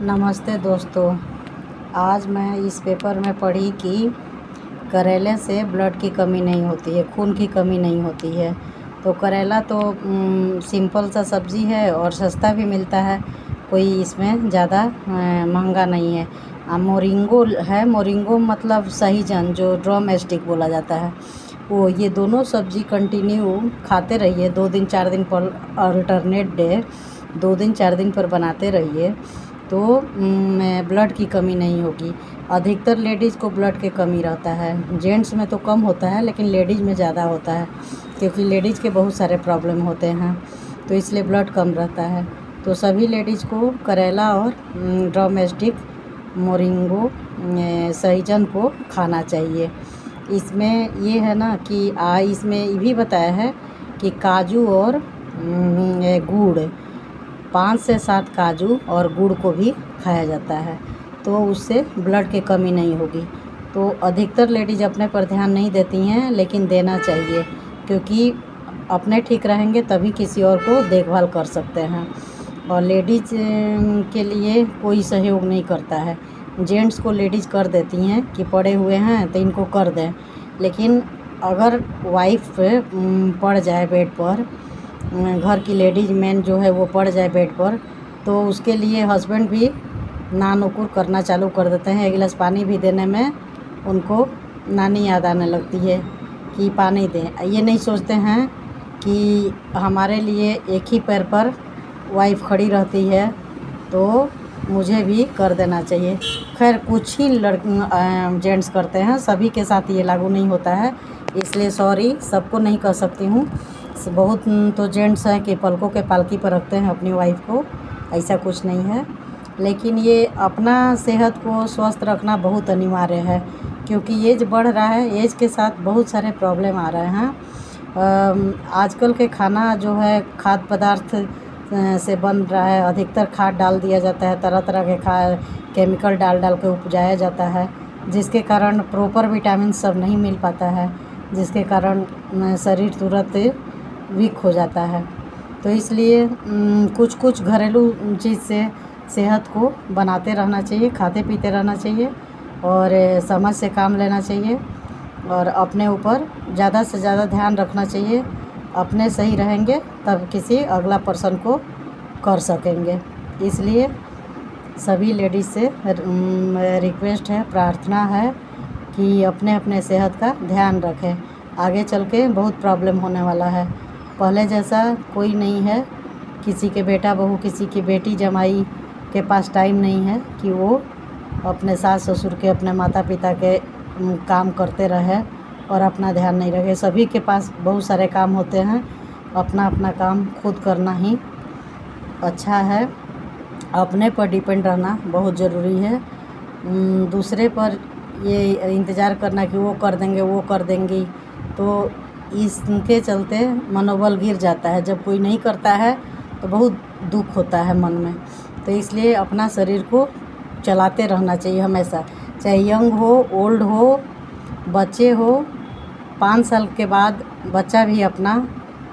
नमस्ते दोस्तों। आज मैं इस पेपर में पढ़ी कि करेले से ब्लड की कमी नहीं होती है, खून की कमी नहीं होती है। तो करेला तो सिंपल सा सब्ज़ी है और सस्ता भी मिलता है, कोई इसमें ज़्यादा महंगा नहीं है। मोरिंगो है, मोरिंगो मतलब सहजन जो ड्रमस्टिक बोला जाता है वो। ये दोनों सब्ज़ी कंटिन्यू खाते रहिए 2 दिन 4 दिन पर, अल्टरनेट डे 2 दिन 4 दिन पर बनाते रहिए तो ब्लड की कमी नहीं होगी। अधिकतर लेडीज़ को ब्लड की कमी रहता है, जेंट्स में तो कम होता है लेकिन लेडीज़ में ज़्यादा होता है, क्योंकि लेडीज़ के बहुत सारे प्रॉब्लम होते हैं तो इसलिए ब्लड कम रहता है। तो सभी लेडीज़ को करेला और ड्रमस्टिक मोरिंगो सहजन को खाना चाहिए। इसमें ये है ना कि इसमें ये भी बताया है कि काजू और गुड़, 5 से 7 काजू और गुड़ को भी खाया जाता है तो उससे ब्लड की कमी नहीं होगी। तो अधिकतर लेडीज़ अपने पर ध्यान नहीं देती हैं, लेकिन देना चाहिए, क्योंकि अपने ठीक रहेंगे तभी किसी और को देखभाल कर सकते हैं। और लेडीज़ के लिए कोई सहयोग नहीं करता है, जेंट्स को लेडीज़ कर देती हैं कि पड़े हुए हैं तो इनको कर दें, लेकिन अगर वाइफ पड़ जाए बेड पर, घर की लेडीज़ मैन जो है वो पड़ जाए बेड पर, तो उसके लिए हस्बैंड भी नानुकुर करना चालू कर देते हैं। 1 गिलास पानी भी देने में उनको नानी याद आने लगती है कि पानी दें। ये नहीं सोचते हैं कि हमारे लिए एक ही पैर पर वाइफ खड़ी रहती है तो मुझे भी कर देना चाहिए। खैर कुछ ही जेंट्स करते हैं, सभी के साथ ये लागू नहीं होता है, इसलिए सॉरी, सबको नहीं कर सकती हूँ। बहुत तो जेंट्स हैं कि पलकों के पालकी पर रखते हैं अपनी वाइफ को, ऐसा कुछ नहीं है। लेकिन ये अपना सेहत को स्वस्थ रखना बहुत अनिवार्य है, क्योंकि एज बढ़ रहा है, एज के साथ बहुत सारे प्रॉब्लम आ रहे हैं। आजकल के खाना जो है खाद्य पदार्थ से बन रहा है, अधिकतर खाद डाल दिया जाता है, तरह तरह के केमिकल डाल के उपजाया जाता है, जिसके कारण प्रॉपर विटामिन सब नहीं मिल पाता है, जिसके कारण शरीर तुरंत वीक हो जाता है। तो इसलिए कुछ घरेलू चीज़ से सेहत को बनाते रहना चाहिए, खाते पीते रहना चाहिए और समझ से काम लेना चाहिए और अपने ऊपर ज़्यादा से ज़्यादा ध्यान रखना चाहिए। अपने सही रहेंगे तब किसी अगला पर्सन को कर सकेंगे। इसलिए सभी लेडीज़ से रिक्वेस्ट है, प्रार्थना है कि अपने अपने सेहत का ध्यान रखें। आगे चल के बहुत प्रॉब्लम होने वाला है, पहले जैसा कोई नहीं है। किसी के बेटा बहू, किसी की बेटी जमाई के पास टाइम नहीं है कि वो अपने सास ससुर के, अपने माता पिता के काम करते रहे और अपना ध्यान नहीं रखे। सभी के पास बहुत सारे काम होते हैं, अपना अपना काम खुद करना ही अच्छा है। अपने पर डिपेंड रहना बहुत ज़रूरी है। दूसरे पर ये इंतज़ार करना कि वो कर देंगे वो कर देंगी, तो इसके चलते मनोबल गिर जाता है। जब कोई नहीं करता है तो बहुत दुख होता है मन में। तो इसलिए अपना शरीर को चलाते रहना चाहिए हमेशा, चाहे यंग हो, ओल्ड हो, बच्चे हो। 5 साल के बाद बच्चा भी अपना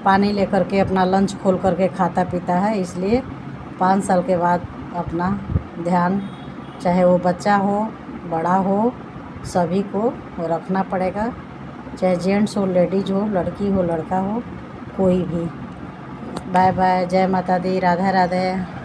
पानी लेकर के, अपना लंच खोल करके खाता पीता है, इसलिए 5 साल के बाद अपना ध्यान, चाहे वो बच्चा हो बड़ा हो, सभी को रखना पड़ेगा, चाहे जेंट्स हो, लेडीज हो, लड़की हो, लड़का हो, कोई भी। बाय बाय, जय माता दी, राधे राधे।